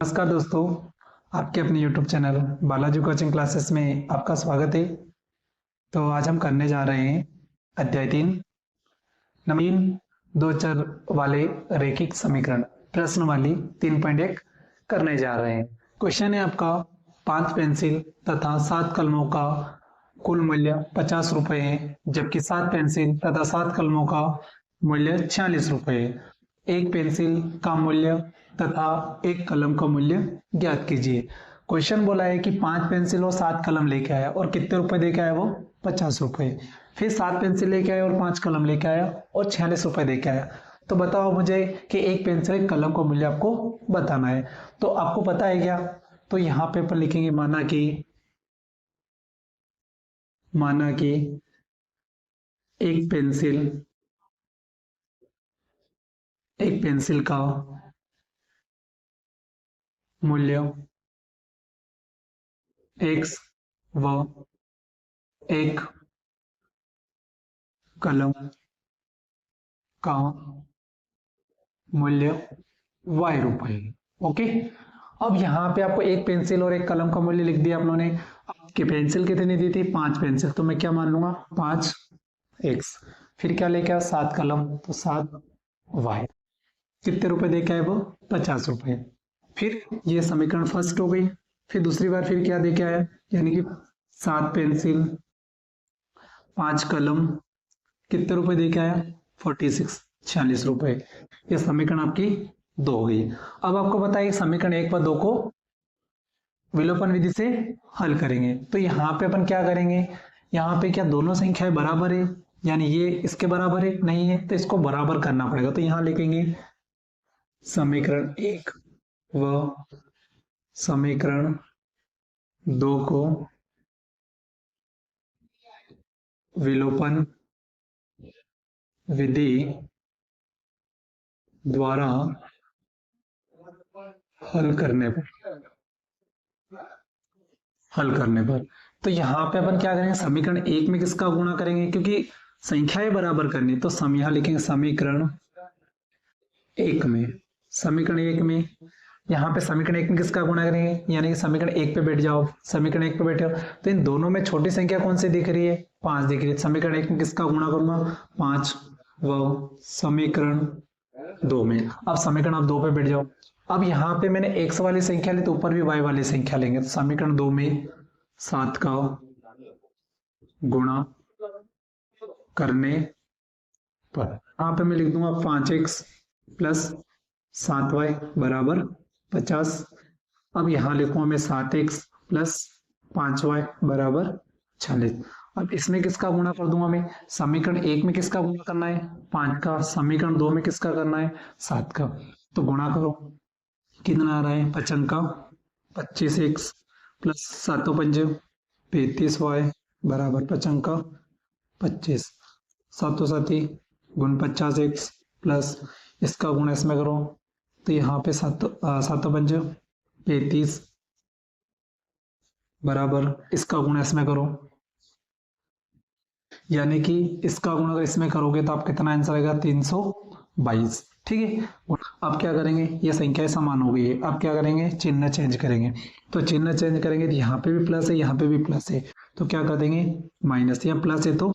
नमस्कार दोस्तों, आपके अपने YouTube channel Balaji coaching classes में आपका स्वागत है। तो आज हम करने जा रहे हैं अध्याय 3 नवीन दो चर वाले रैखिक समीकरण प्रश्न वाली 3.1 करने जा रहे हैं। क्वेश्चन है आपका 5 पेंसिल तथा 7 कलमों का कुल मूल्य 50 रुपए है, जबकि 7 पेंसिल तथा 7 कलमों का मूल्य 46 रुपए है। एक पेंसिल का मूल्य तथा एक कलम का मूल्य ज्ञात कीजिए। क्वेश्चन बोला है कि 5 पेंसिल और 7 कलम लेके आया और कितने रुपए देके आया वो 50 रुपए। फिर 7 पेंसिल लेके आया और 5 कलम लेके आया और 46 रुपए देके आया। तो बताओ मुझे कि एक पेंसिल एक कलम का मूल्य आपको बताना है। तो आपको पता है क्या? तो यहाँ पे अपन लिखेंगे माना कि एक पेंसिल का मूल्य x व एक कलम का मूल्य y रुपए। ओके, अब यहाँ पे आपको एक पेंसिल और एक कलम का मूल्य लिख दिया आप लोगों ने। आपकी पेंसिल कितनी दी थी? 5 पेंसिल, तो मैं क्या मान लूंगा 5x। फिर क्या लेके आया? 7 कलम, तो 7y। कितने रुपए दे के आए वो? 50 रुपए। फिर ये समीकरण फर्स्ट हो गई। फिर दूसरी बार फिर क्या दे के आया? यानी कि 7 पेंसिल 5 कलम, कितने रुपए दे के आया? 46, 46 रुपए। ये समीकरण आपकी 2 हो गई। अब आपको बताइए समीकरण 1 व 2 को विलोपन विधि से हल करेंगे। तो यहाँ पे अपन क्या करेंगे? यहाँ पे क्या दोनों संख्याएं बराबर है? यानी ये इसके बराबर है? नहीं है, तो इसको बराबर करना पड़ेगा। तो यहाँ लिखेंगे समीकरण 1 व समीकरण 2 को विलोपन विधि द्वारा हल करने पर तो यहाँ पे अपन क्या करेंगे? समीकरण 1 में किसका गुणा करेंगे? क्योंकि संख्याएं बराबर करनी, तो यहाँ लिखेंगे समीकरण 1 में। समीकरण 1 में यहाँ पे समीकरण 1 में किसका गुणा करेंगे? यानी कि समीकरण 1 पे बैठ जाओ। समीकरण 1 पे बैठे हो तो इन दोनों में छोटी संख्या कौन सी दिख रही है? 5 दिख रही है। समीकरण 1 में किसका गुणा करूंगा? 5 व समीकरण 2 में। अब समीकरण आप 2 पे बैठ जाओ। अब यहाँ पे मैंने x वाली संख्या ली तो ऊपर भी y वाली संख्या लेंगे। तो समीकरण 2 में 7 का गुणा करने पर यहाँ पे मैं लिख दूंगा 5x प्लस 7y बराबर 50। अब यहाँ लिखूंगा मैं 7x प्लस 5y बराबर 46। अब इसमें किसका गुणा कर दूंगा मैं? समीकरण 1 में किसका गुणा करना है? 5 का। समीकरण 2 में किसका करना है? 7 का। तो गुणा करो, कितना आ रहा है? 5 का 25x प्लस 7 पंजे 35y बराबर 5 का 25। 7 साथी गुण 50x प्लस इसका गुण इसमें करो, तो यहाँ पे 7 पंजे 35 बराबर इसका गुण इसमें करो, यानी कि इसका गुण अगर इसमें करोगे तो आप कितना आंसर आएगा? 322। ठीक है, अब क्या करेंगे? ये संख्याएं समान हो गई है। अब क्या करेंगे? चिन्ह चेंज करेंगे। तो चिन्ह चेंज करेंगे तो यहाँ पे भी प्लस है, यहाँ पे भी प्लस है, तो क्या कर देंगे? माइनस। यहाँ प्लस है तो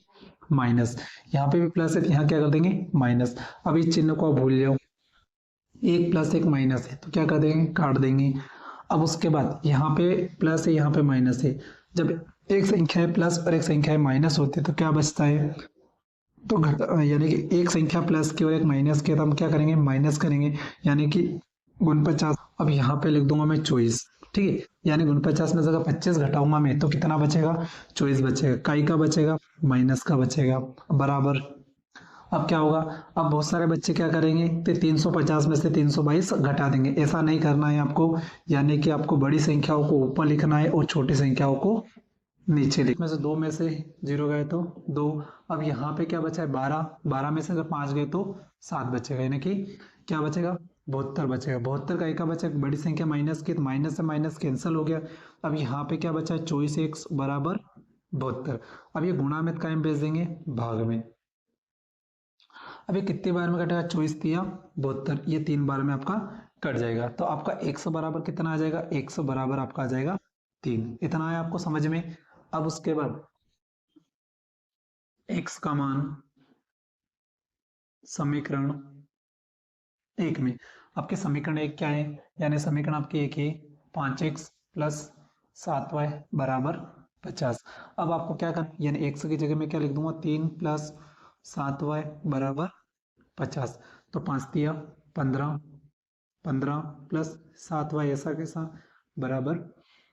माइनस, यहाँ पे भी प्लस है तो यहाँ क्या कर देंगे? माइनस। अब इस चिन्ह को आप भूल जाओ, एक प्लस एक माइनस है तो क्या कर देंगे? काट देंगे। अब उसके बाद यहाँ पे प्लस है, यहाँ पे माइनस है। जब एक संख्या है प्लस और एक संख्या है माइनस होती है तो क्या बचता है? तो यानी कि एक संख्या प्लस की और एक माइनस की, तो हम क्या करेंगे? माइनस करेंगे, यानी कि गुण 50। अब यहाँ पे लिख दूंगा मैं 24। ठीक है, यानी गुण 50 में जगह 25 घटाऊंगा मैं तो कितना बचेगा? 24 बचेगा। काई का बचेगा? माइनस का बचेगा बराबर। अब क्या होगा? अब बहुत सारे बच्चे क्या करेंगे? तो 350 में से 322 घटा देंगे। ऐसा नहीं करना है आपको, यानी कि आपको बड़ी संख्याओं को ऊपर लिखना है और छोटी संख्याओं को नीचे लिख। में से 2 में से 0 गए तो 2। अब यहाँ पे क्या बचा है? 12। 12 में से अगर 5 गए तो 7 बचेगा, यानी कि क्या बचेगा? 72 बचेगा। 72 का एक का बचा, बड़ी संख्या माइनस की तो माइनस से माइनस कैंसिल हो गया। अब यहाँ पे क्या बचा है? 24x बराबर 72। अब ये गुणा में कायम भेज देंगे भाग में। अब ये कितनी बार में कटेगा? 24 तिया 72, ये 3 बार में आपका कट जाएगा। तो आपका 100 बराबर कितना आ जाएगा, 100 बराबर आपका आ जाएगा 3। इतना है आपको समझ में। अब उसके बाद x का मान समीकरण 1 में, आपके समीकरण 1 क्या है, यानी समीकरण आपके 1 है 5x प्लस 7y बराबर 50। अब आपको क्या करना, यानी x की जगह में क्या लिख दूंगा, 3 प्लस 7y बराबर 50। तो 5 दिया 15, 15 प्लस 7y ऐसा कैसा बराबर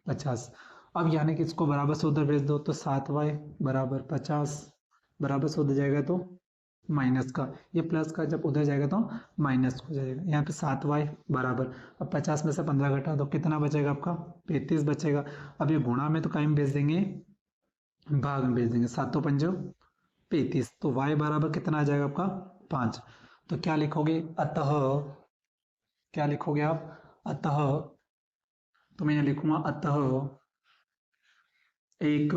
50। अब यानी कि इसको बराबर से उधर भेज दो, तो 7y बराबर 50 बराबर से उधर जाएगा तो माइनस का, ये प्लस का जब उधर जाएगा तो माइनस हो जाएगा। यहाँ पे 7y बराबर, अब 50 में से 15 घटा तो कितना बचेगा आपका, 35 बचेगा। अब ये गुणा में तो कहीं में भेज देंगे, भाग में भेज देंगे, 7 पंजो 35, तो y बराबर कितना आ जाएगा आपका 5। तो क्या लिखोगे, अतः, क्या लिखोगे आप, अतः, तो मैं यहाँ लिखूंगा अतः एक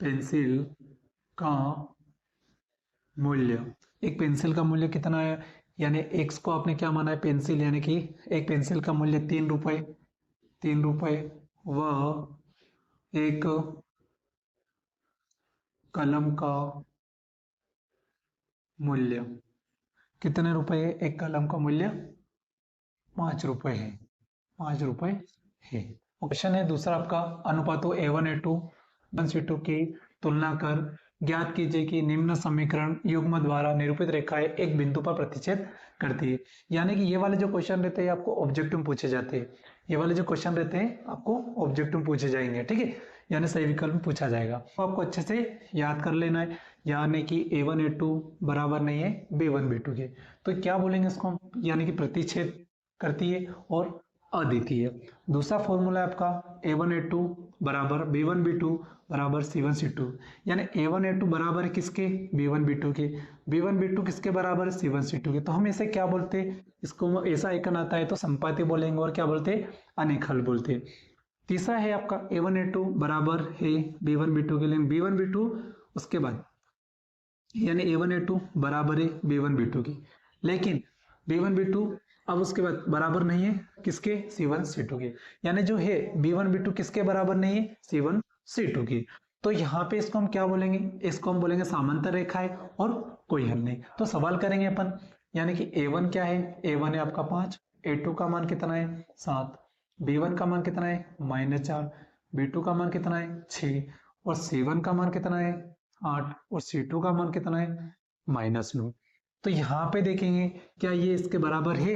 पेंसिल का मूल्य, एक पेंसिल का मूल्य कितना है, यानी x को आपने क्या माना है पेंसिल, यानी कि एक पेंसिल का मूल्य 3 रुपए, 3 रुपए, वह एक कलम का मूल्य कितने रुपए है, एक कलम का मूल्य 5 रुपए है, 5 रुपए है। क्वेश्चन है दूसरा आपका, अनुपातों A1 A2 A2 की तुलना कर ज्ञात कीजिए कि निम्न समीकरण युग्म द्वारा निरूपित रेखाएं एक बिंदु पर प्रतिच्छेद करती है। यानी कि ये वाले जो क्वेश्चन रहते हैं आपको ऑब्जेक्टिव पूछे जाते हैं, ये वाले जो क्वेश्चन रहते हैं आपको ऑब्जेक्टिव पूछे जाएंगे, ठीक है, यानी सही विकल्प में पूछा जाएगा। तो आपको अच्छे से याद कर लेना है, यानी कि A1 A2 बराबर नहीं है B1 B2 के, तो क्या बोलेंगे इसको हम, यानी कि प्रतिच्छेद करती है और अद्वितीय। दूसरा फॉर्मूला है आपका A1 A2 बराबर B1 B2 बराबर C1 C2, यानी A1 A2 बराबर है किसके, B1 B2 के, B1 B2 किसके बराबर है, C1 C2 के। तो हम इसे क्या बोलते हैं, इसको ऐसा आइकन आता है तो संपाती बोलेंगे, और क्या बोलते हैं, अनेक हल बोलते हैं। तीसरा है आपका A1 A2 बराबर है B1 B2 के, लिए B1 B2 उसके बाद, यानी A1 A2 बराबर है B1 B2 की, लेकिन B1 B2 अब उसके बाद बराबर नहीं है किसके, C1 C2 के, यानी जो है B1 B2 किसके बराबर नहीं है, C1 C2 की। तो यहाँ पे इसको हम क्या बोलेंगे, इसको हम बोलेंगे समांतर रेखा है और कोई हल नहीं। तो सवाल करेंगे अपन, यानी कि A1 क्या है, A1 है आपका 5, A2 का मान कितना है 7, B1 का मान कितना है -4, B2 का मान कितना है 6, और C1 का मान कितना है 8, और C2 का मान कितना है -9। तो यहाँ पे देखेंगे क्या ये इसके बराबर है,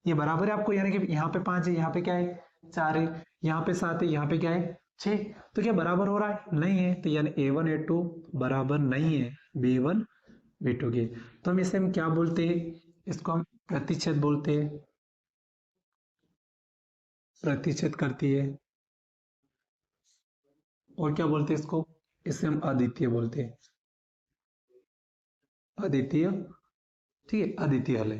ये बराबर है आपको, यानी कि यहाँ पे 5 है, यहाँ पे क्या है 4 है, यहाँ पे 7 है, यहाँ पे क्या है 6, तो क्या बराबर हो रहा है, नहीं है। तो यानी A1 A2 बराबर नहीं है B1 B2 के। तो हम इसे हम क्या बोलते हैं, इसको हम प्रतिच्छेद बोलते हैं, प्रतिच्छेद करती है, और क्या बोलते हैं इसको, इसे हम अद्वितीय बोलते हैं, अद्वितीय, ठीक है, अद्वितीय हल है,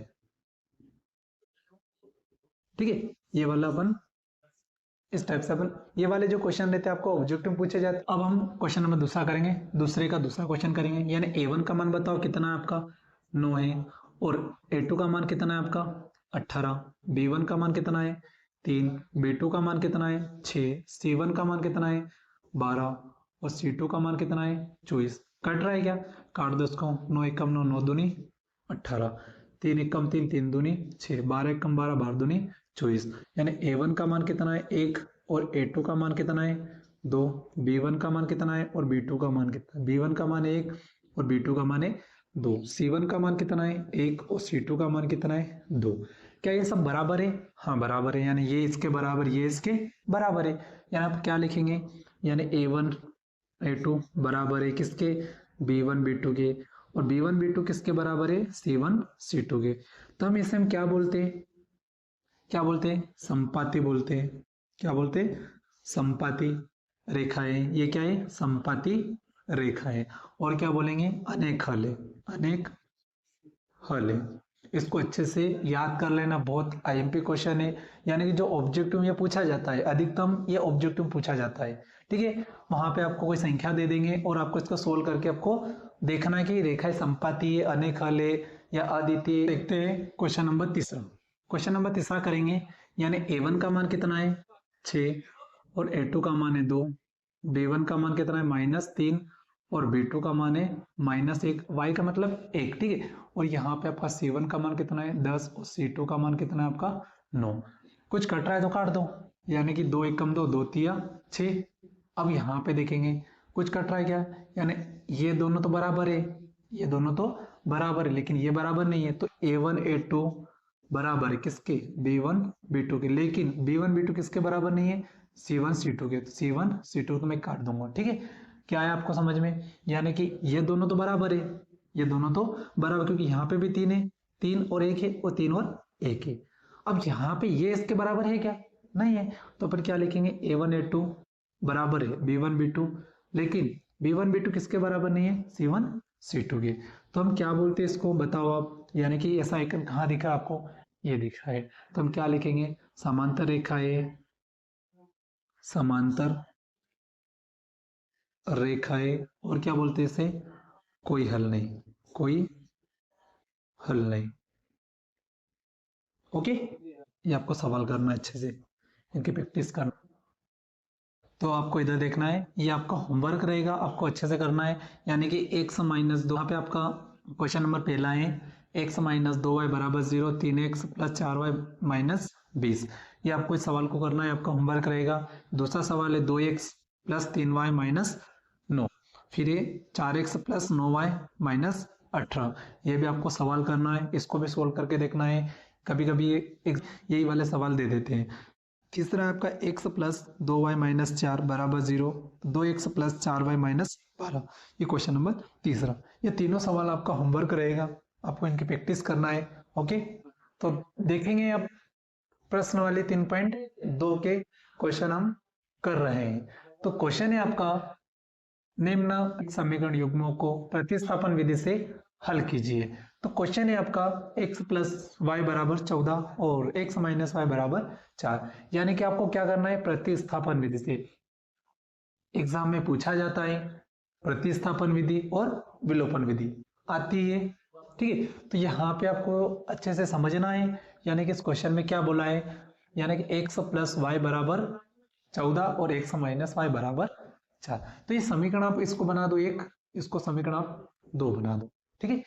ठीक है। ये वाला अपन इस टाइप से अपन, ये वाले जो क्वेश्चन रहते हैं आपको ऑब्जेक्टिव पूछे जाते हैं। अब हम क्वेश्चन नंबर दूसरा करेंगे, दूसरे का दूसरा क्वेश्चन करेंगे, यानी A1 का मान बताओ कितना है आपका 9 है, और A2 का मान कितना है आपका 18, B1 का मान कितना है 3, B2 का मान कितना है 6, C1 का मान कितना है 12, और C2 का मान कितना है 24। कट रहा है क्या, काट दो इसको, 9 एकम 9, 9 दूनी 18, 3 एकम 3, 3 दूनी 6, 12 एकम 12, 12 दूनी 24, यानी A1 का मान कितना है 1, और A2 का मान कितना है 2, B1 का मान कितना है और B2 का मान कितना है, B1 का मान है 1 और B2 का मान है 2, C1 का मान कितना है 1 और C2 का मान कितना है 2। क्या ये सब बराबर है, हाँ बराबर है, यानी ये इसके बराबर, ये इसके बराबर है, यानी आप क्या लिखेंगे, यानी A1 A2 बराबर है किसके, B1 B2 के, और B1 B2 किसके बराबर है, C1 C2 के। तो हम इसे हम क्या बोलते हैं, क्या बोलते हैं, संपाती बोलते हैं, क्या बोलते हैं, संपाती रेखाएं, ये क्या है संपाती रेखाएं, और क्या बोलेंगे, अनेक हल है, अनेक हल है। इसको अच्छे से याद कर लेना, बहुत आईएमपी क्वेश्चन है, यानी कि जो ऑब्जेक्टिव ये पूछा जाता है अधिकतम ये ऑब्जेक्टिव पूछा जाता है, ठीक है। वहां पे आपको कोई संख्या दे देंगे और आपको इसको सोल्व करके आपको देखना है कि रेखाएं संपाती है, अनेक हल है, या अद्वितीय। देखते हैं क्वेश्चन नंबर तीसरा। क्वेश्चन नंबर तीसरा करेंगे, यानी a1 का मान कितना है 6 और a2 का मान है 2, b1 का मान कितना है -3 और b2 का मान है -1, y का मतलब 1, ठीक है। और यहाँ पे आपका c1 का मान कितना है 10 और c2 का मान कितना है आपका 9। कुछ कट रहा है तो काट दो, यानी कि 2 1 कम 2, 2 3 6। अब यहाँ पे देखेंगे कुछ कट रहा है क्या, यानी ये दोनों तो बराबर है, ये दोनों तो बराबर है, लेकिन ये बराबर नहीं है, तो a1 a2 बराबर है किसके, b1 b2 के, लेकिन b1 b2 किसके बराबर नहीं है, c1 c2 के, तो c1 c2 को मैं काट दूंगा, ठीक है। क्या है आपको समझ में, यानी कि ये दोनों तो बराबर है, ये दोनों तो बराबर, क्योंकि यहाँ पे भी 3 है, 3 और 1 है और 3 और 1 है। अब यहाँ पे ये इसके बराबर है क्या, नहीं है, तो फिर क्या लिखेंगे a1 a2 बराबर है b1 b2, लेकिन b1 b2 किसके बराबर नहीं है, c1 c2 के। तो हम क्या बोलते हैं इसको, बताओ आप, यानी कि ऐसा आइकन कहाँ दिखा आपको, ये दिखा है, तो हम क्या लिखेंगे, समांतर रेखाएं, समांतर रेखाएं, और क्या बोलते हैं इसे, कोई हल नहीं, कोई हल नहीं। ओके, ये आपको सवाल करना है अच्छे से, इनकी प्रैक्टिस करना। तो आपको इधर देखना है, ये आपका होमवर्क रहेगा, आपको अच्छे से करना है। यानी कि x -2, यहाँ पे आपका क्वेश्चन नंबर पहला है, x -2y बराबर 0, 3x + 4y - 20। ये आपको इस सवाल को करना है, आपका होमवर्क रहेगा। दूसरा सवाल है 2x + 3y - 9, फिर ये 4x + 9y - 18। ये भी आपको सवाल करना है, इसको भी सोल्व करके देखना है। कभी कभी यही वाले सवाल दे देते हैं। तीसरा आपका x + 2y - 4 बराबर 0, 2x + 4y - 12। ये क्वेश्चन नंबर तीसरा। ये तीनों सवाल आपका होमवर्क रहेगा, आपको इनकी प्रैक्टिस करना है। ओके, तो देखेंगे अब प्रश्न वाले 3.2 के क्वेश्चन हम कर रहे हैं। तो क्वेश्चन है आपका, निम्न समीकरण युग्मों को प्रतिस्थापन विधि से हल कीजिए। तो क्वेश्चन है आपका x + y बराबर 14 और x - y बराबर 4, यानी कि आपको क्या करना है, प्रतिस्थापन विधि से। एग्जाम में पूछा जाता है प्रतिस्थापन विधि और विलोपन विधि आती है, ठीक है। तो यहाँ पे आपको अच्छे से समझना है, यानी कि इस क्वेश्चन में क्या बोला है, यानी कि x + y बराबर 14 और x - y बराबर 4। तो ये समीकरण आप इसको बना दो 1, इसको समीकरण आप 2 बना दो, ठीक है।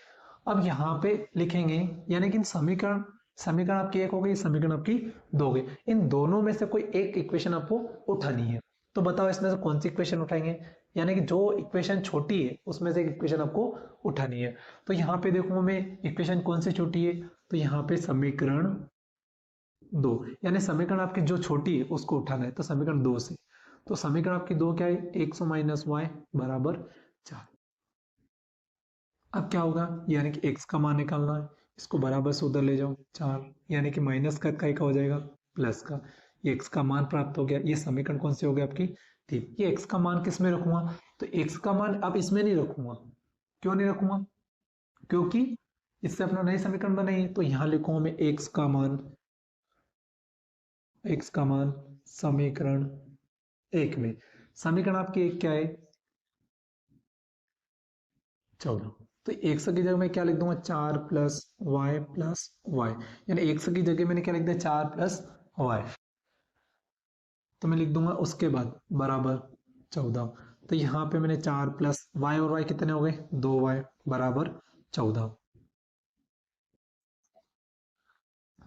अब यहाँ पे लिखेंगे, यानी कि इन समीकरण समीकरण आपकी 1 हो गई, समीकरण आपकी 2 हो गई, इन दोनों में से कोई एक इक्वेशन आपको उठानी है। तो बताओ इसमें से कौन सी इक्वेशन उठाएंगे, यानी कि जो इक्वेशन छोटी है उसमें से एक इक्वेशन आपको उठानी है। तो यहाँ पे देखूंगा मैं इक्वेशन कौन सी छोटी है, तो यहाँ पे समीकरण 2, यानी समीकरण आपकी जो छोटी है उसको उठाना है, तो समीकरण 2 से। तो समीकरण आपकी 2 क्या है, x - y बराबर 4। अब क्या होगा, यानी कि x का मान निकालना है, इसको बराबर से उधर ले जाओ 4, यानी कि माइनस का हो जाएगा प्लस का, ये x का मान प्राप्त हो गया। ये समीकरण कौन सी हो गई आपकी 3। ये x का मान किस में रखूंगा, तो x का मान अब इसमें नहीं रखूंगा। क्यों नहीं रखूंगा, क्योंकि इससे अपना नई समीकरण बनेगी। तो यहाँ लिखूंगा मैं x का मान समीकरण 1 में। समीकरण आपकी एक क्या है 14। तो x की जगह मैं क्या लिख दूंगा 4 + y, यानी x की जगह मैंने क्या लिख दिया 4 + y, तो मैं लिख दूंगा उसके बाद बराबर 14। तो यहाँ पे मैंने 4 + y और y कितने हो गए 2y बराबर 14।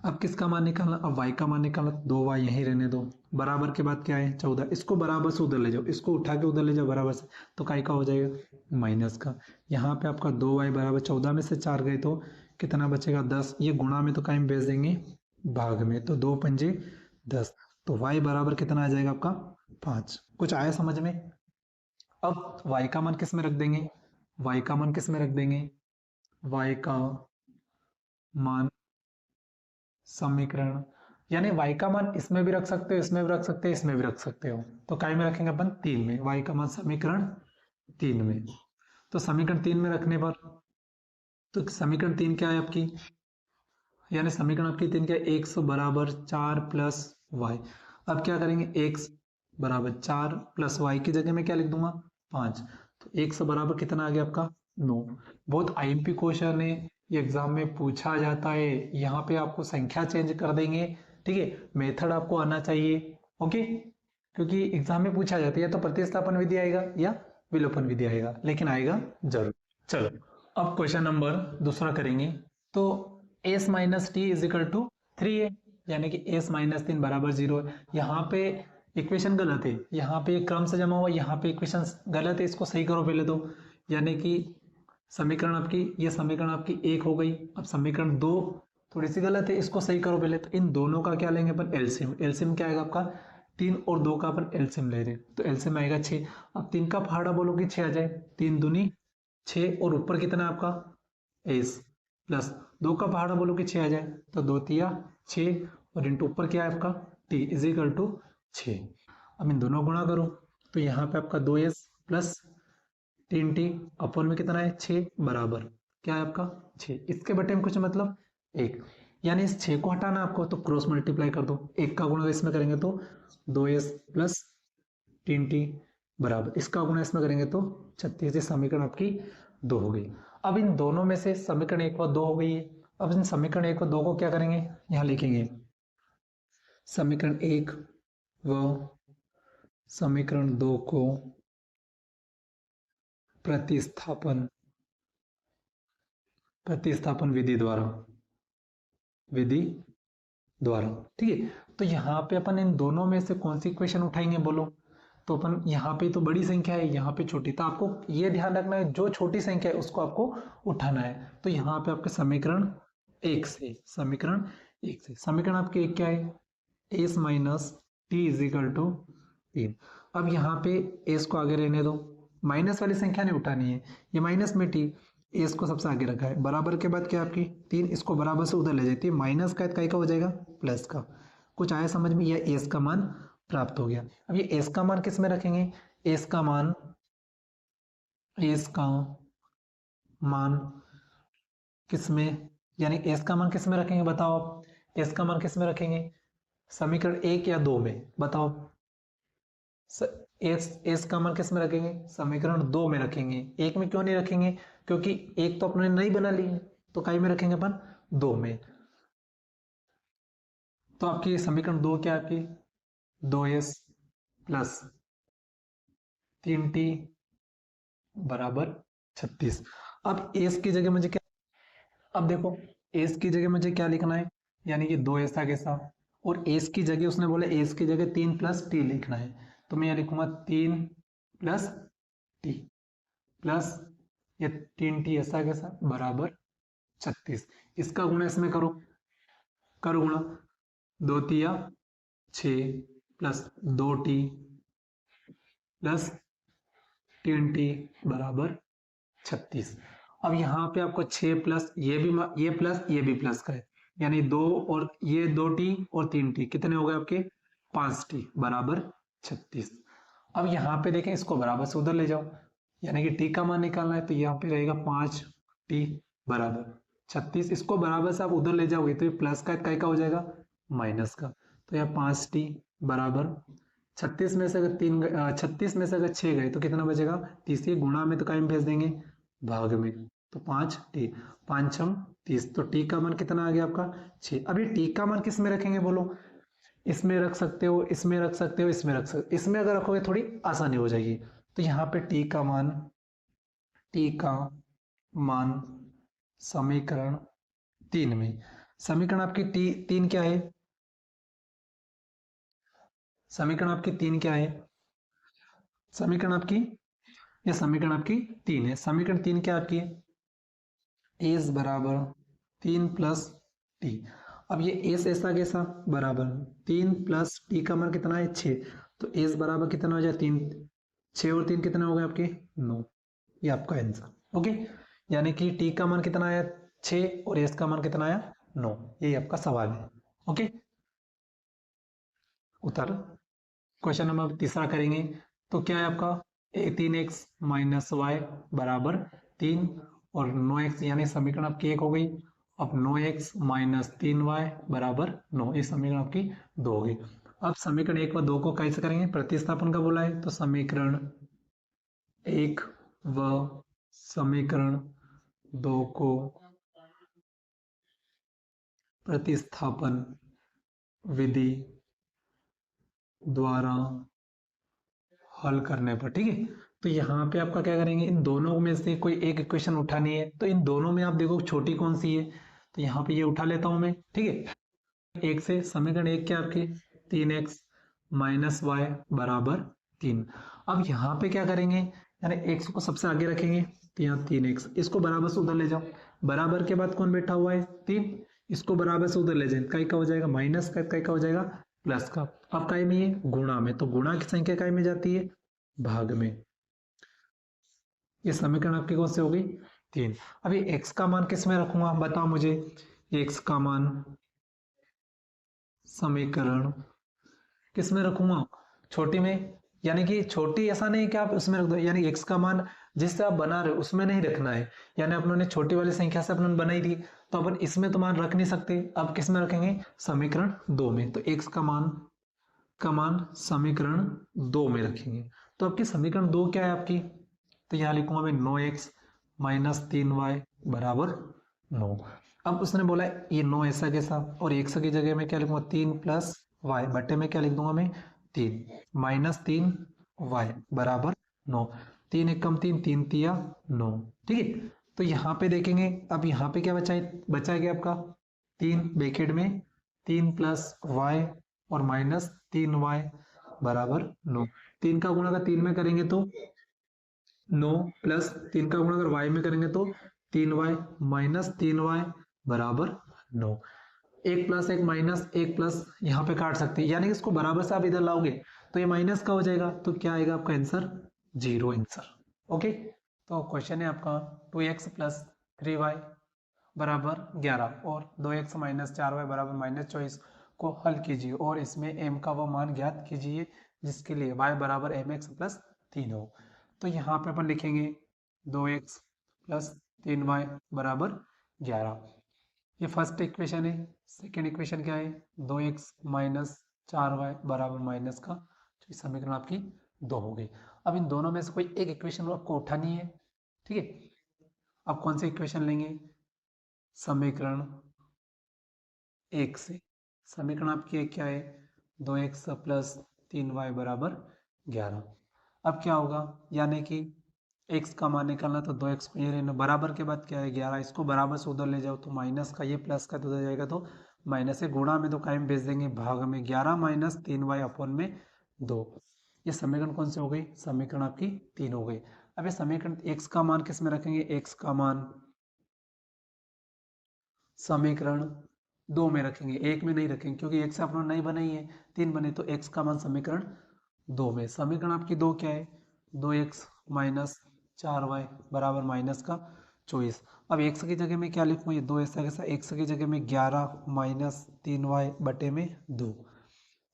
अब किसका मान निकालना, अब y का मान निकालना, 2y यहीं रहने दो, बराबर के बाद क्या है 14, इसको बराबर से उधर ले जाओ, इसको उठा के उधर ले जाओ बराबर से, तो काय का हो जाएगा माइनस का। यहाँ पे आपका 2y बराबर 14 में से 4 गए तो कितना बचेगा 10, ये गुणा में तो कायम भेज देंगे भाग में, तो 2 पंजे 10, तो y बराबर कितना आ जाएगा आपका 5। कुछ आया समझ में। अब y का मान किस में रख देंगे, y का मान किस में रख देंगे, y का मान समीकरण, यानी y का मान इसमें भी रख सकते हो, इसमें भी रख सकते हो, इसमें भी रख सकते हो, तो काय में रखेंगे अपन 3 में, y का मान समीकरण 3 में। तो समीकरण 3 में रखने पर, तो समीकरण 3 क्या है आपकी, यानी समीकरण आपकी 3 क्या है, x बराबर 4 + y। अब क्या करेंगे, x बराबर 4 + y की जगह में क्या लिख दूंगा 5, तो x बराबर कितना आ गया आपका 9। बहुत आईएमपी क्वेश्चन है, ये एग्जाम में पूछा जाता है। यहाँ पे आपको संख्या चेंज कर देंगे, ठीक है, मेथड आपको आना चाहिए, ओके, क्योंकि एग्जाम में पूछा जाता है या तो प्रतिस्थापन विधि आएगा या विलोपन विधि आएगा, लेकिन आएगा जरूर। चलो अब क्वेश्चन नंबर दूसरा करेंगे। तो s minus T is equal to 3 है, यानी कि s माइनस 3 बराबर 0 है। यहाँ पे इक्वेशन गलत है, यहाँ पे क्रम से जमा हुआ, यहाँ पे इक्वेशन गलत है, इसको सही करो पहले तो। यानी कि समीकरण आपकी, ये समीकरण आपकी 1 हो गई। अब समीकरण 2 थोड़ी सी गलत है, इसको सही करो पहले। तो इन दोनों का क्या लेंगे अपन, एलसीएम। एलसीएम क्या आएगा आपका, 3 और 2 का अपन एलसीएम ले रहे हैं, तो एलसीएम आएगा 6। अब 3 का पहाड़ा बोलो कि 6 आ जाए, 3 दूनी 6, और ऊपर कितना है आपका एस, प्लस 2 का पहाड़ा बोलो कि 6 आ जाए, तो 2 तिया 6, और इंटू ऊपर क्या है आपका टी इज इक्वल टू 6। अब इन दोनों गुणा करो, तो यहाँ पे आपका 2s प्लस 3t अपन में कितना है 6 बराबर क्या है आपका 6। इसके बटे में कुछ मतलब 1, यानी इस 6 को हटाना आपको, तो क्रॉस मल्टीप्लाई कर दो, 1 का गुणा इसमें करेंगे तो 2s प्लस 3t बराबर, इसका गुणा इसमें करेंगे तो 36। समीकरण आपकी 2 हो गई। अब इन दोनों में से समीकरण 1 व 2 हो गई है। अब इन समीकरण 1 व 2 को क्या करेंगे, यहाँ लिखेंगे समीकरण 1 व समीकरण 2 को प्रतिस्थापन विधि द्वारा, ठीक है। तो यहाँ पे अपन इन दोनों में से कौन सी इक्वेशन उठाएंगे बोलो, तो अपन यहाँ पे तो बड़ी संख्या है, यहाँ पे छोटी, तो आपको ये ध्यान रखना है जो छोटी संख्या है उसको आपको उठाना है। तो यहाँ पे आपके समीकरण 1 से, समीकरण आपके एक क्या है, S minus T is equal to 3। अब यहाँ पे एस को आगे रहने दो, माइनस वाली संख्या नहीं उठानी है, ये माइनस में टी, एस को सबसे आगे रखा है, बराबर के बाद क्या आपकी 3, इसको बराबर से उधर ले जाती है, माइनस का का हो जाएगा प्लस का। कुछ आया समझ में, यह एस का मान प्राप्त हो गया। अब ये एस का मान किस में रखेंगे, एस का मान किस में, यानी एस का मान किस में रखेंगे बताओ आप, एस का मान किस में रखेंगे, समीकरण 1 या 2 में बताओ। एस का मान किस में रखेंगे, समीकरण 2 में रखेंगे। 1 में क्यों नहीं रखेंगे, क्योंकि 1 तो अपने नहीं बना ली है, तो काई में रखेंगे अपन 2 में। तो आपकी समीकरण 2 क्या है आपकी, 2s प्लस 3t बराबर 36। अब s की जगह मुझे क्या, अब देखो s की जगह मुझे क्या लिखना है, यानी कि 2s था कैसा, और s की जगह उसने बोला s की जगह 3 प्लस t लिखना है, तो मैं यहाँ लिखूंगा 3 प्लस t प्लस ये 3t ऐसा कैसा बराबर 36। इसका गुणा इसमें करो, गुणा 2 तिया 6 प्लस 2t प्लस 3t बराबर 36। अब यहाँ पे आपको 6 प्लस ये प्लस ये भी प्लस का है, यानी 2 और ये 2t और 3t कितने हो गए आपके 5t बराबर 36। अब यहाँ पे देखें, इसको बराबर से उधर ले जाओ, यानी कि t का मान निकालना है, तो यहाँ पे रहेगा 5t बराबर 36। इसको बराबर से आप उधर ले जाओगे तो ये प्लस का हो जाएगा माइनस का, तो यहाँ 5t बराबर 36 में से अगर 36 में से अगर 6 गए तो कितना बचेगा, तीसरी गुणा में तो कायम भेज देंगे भाग में, तो 5t 5 छम 30, तो t का मान कितना आ गया आपका 6। अभी t का मान किस में रखेंगे बोलो, इसमें रख सकते हो, इसमें रख सकते हो, इसमें रख सकते, इसमें अगर रखोगे थोड़ी आसानी हो जाएगी। तो यहाँ पे t का मान समीकरण 3 में, समीकरण आपकी 3 क्या है, समीकरण आपकी 3 क्या है, समीकरण आपकी, ये समीकरण आपकी 3 है। समीकरण 3 क्या आपकी है, एस बराबर 3 प्लस टी। अब ये एस ऐसा कैसा बराबर 3 प्लस टी का मान कितना है 6, तो एस बराबर कितना हो जाए 3, 6 और 3 कितने हो गए आपके 9, ये आपका आंसर, ओके। यानी कि टी का मान कितना आया 6 और एस का मान कितना आया 9, यही आपका सवाल है, ओके। उत्तर क्वेश्चन नंबर तीसरा करेंगे, तो क्या है आपका 3x माइनस वाई बराबर 3 और 9x, यानी समीकरण आपकी 1 हो गई। अब 9x माइनस 3y बराबर 9, ये समीकरण आपकी 2 हो गई। अब समीकरण 1 व 2 को कैसे करेंगे, प्रतिस्थापन का बोला है, तो समीकरण 1 व समीकरण 2 को प्रतिस्थापन विधि द्वारा हल करने पर, ठीक है। तो यहाँ पे आपका क्या करेंगे, इन दोनों में से कोई एक इक्वेशन उठानी है। तो इन दोनों में आप देखो छोटी कौन सी है, तो यहाँ पे ये उठा लेता हूं मैं, ठीक है। एक से समीकरण एक क्या आपके 3x माइनस वाई बराबर 3। अब यहाँ पे क्या करेंगे, यानी x को सबसे आगे रखेंगे, तो यहाँ 3x, इसको बराबर से उधर ले जाओ, बराबर के बाद कौन बैठा हुआ है 3, इसको बराबर से उधर ले जाए, कई का हो जाएगा माइनस का, कई का हो जाएगा प्लस का। अब काय में है गुणा में, तो गुणा की संख्या काय में जाती है भाग में। ये समीकरण आपकी कौन सी हो गई 3। अभी x का मान किस में रखूंगा बताओ मुझे, x का मान समीकरण किस में रखूंगा छोटी में, यानी कि छोटी ऐसा नहीं कि आप उसमें रख दो, यानी x का मान जिससे आप बना रहे हो उसमें नहीं रखना है। यानी अपनों छोटी वाली संख्या से अपन बनाई थी, तो अपन इसमें तो मान रख नहीं सकते, अब किस में रखेंगे समीकरण 2 में। तो x का मान समीकरण 2 में रखेंगे। तो आपकी समीकरण 2 क्या है आपकी, तो यहाँ लिखूंगा मैं 9x माइनस 3y बराबर 9। अब उसने बोला ये 9 ऐसा कैसा, और x की जगह में क्या लिखूंगा 3 प्लस वाई बटे में क्या लिख दूंगा मैं 3 माइनस 3y बराबर 9। 3 एक कम 3, 3 तिया 9, ठीक है। तो यहाँ पे देखेंगे, अब यहाँ पे क्या बचा गया आपका 3 ब्रैकेट में 3 प्लस वाई और माइनस 3y बराबर 9। 3 का गुणा अगर 3 में करेंगे तो 9 प्लस 3 का गुणा अगर y में करेंगे तो 3y माइनस 3y बराबर 9। एक प्लस एक माइनस एक प्लस यहाँ पे काट सकते हैं, यानी कि इसको बराबर से आप इधर लाओगे तो ये माइनस का हो जाएगा, तो क्या आएगा आपका आंसर 0 आंसर। ओके, तो क्वेश्चन है आपका 2x प्लस 3y बराबर 11 और 2x माइनस 4y बराबर माइनस 24 को हल कीजिए और इसमें m का वो मान ज्ञात कीजिए जिसके लिए y बराबर mx प्लस 3 हो। तो यहाँ पे अपन लिखेंगे 2x प्लस 3y बराबर 11, ये फर्स्ट इक्वेशन है। सेकेंड इक्वेशन क्या है 2x माइनस 4y बराबर माइनस का, तो समीकरण आपकी 2 हो गई। अब इन दोनों में से कोई एक इक्वेशन आपको उठानी है, ठीक है। अब कौन सी इक्वेशन लेंगे, समीकरण 1 से। समीकरण आपकी एक क्या है 2x प्लस 3y बराबर 11। अब क्या होगा, यानी कि x का मान निकालना, तो 2x को ये रहना, बराबर के बाद क्या है 11, इसको बराबर से उधर ले जाओ तो माइनस का, ये प्लस का तो उधर जाएगा तो माइनस से, गुणा में तो कायम भेज देंगे भाग में, 11 माइनस 3y अपन में 2। ये समीकरण कौन सी हो गई, समीकरण आपकी 3 हो गई। अब ये समीकरण x का मान किस में रखेंगे, x का मान समीकरण 2 में रखेंगे, 1 में नहीं रखेंगे क्योंकि x अपना नहीं बनाई है, 3 बने, तो x का मान समीकरण 2 में। समीकरण आपकी 2 क्या है 2x माइनस 4y बराबर माइनस का 24। अब x की जगह में क्या लिखूँ, ये 2 ऐसा कैसा, x की जगह में 11 माइनस 3y बटे में 2